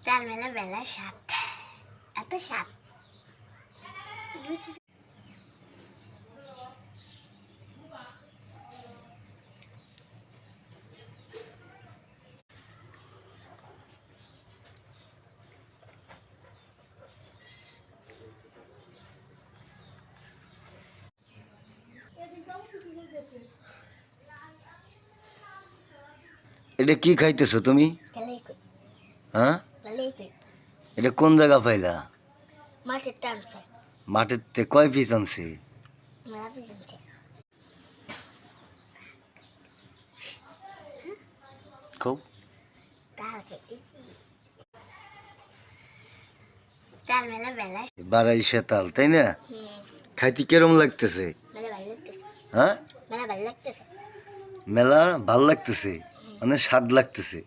তার মেলা বেলা ৭ এত ৭ এটা কি খাইতেছো তুমি? হ্যাঁ, এটা কোন জায়গা পাইলা? মাঠের টানছে মাঠের তে কয় পিস আনছে? মেলা পিছনছে খুব তাল খেতেছি তাল মেলা বেলা বারাই সেতাল, তাই না? খাইতে কেরম লাগতেছে? মেলা ভালো লাগতেছে হ্যাঁ, মেলা ভালো লাগতেছে মেলা ভাল লাগতেছে, মানে স্বাদ লাগতেছে।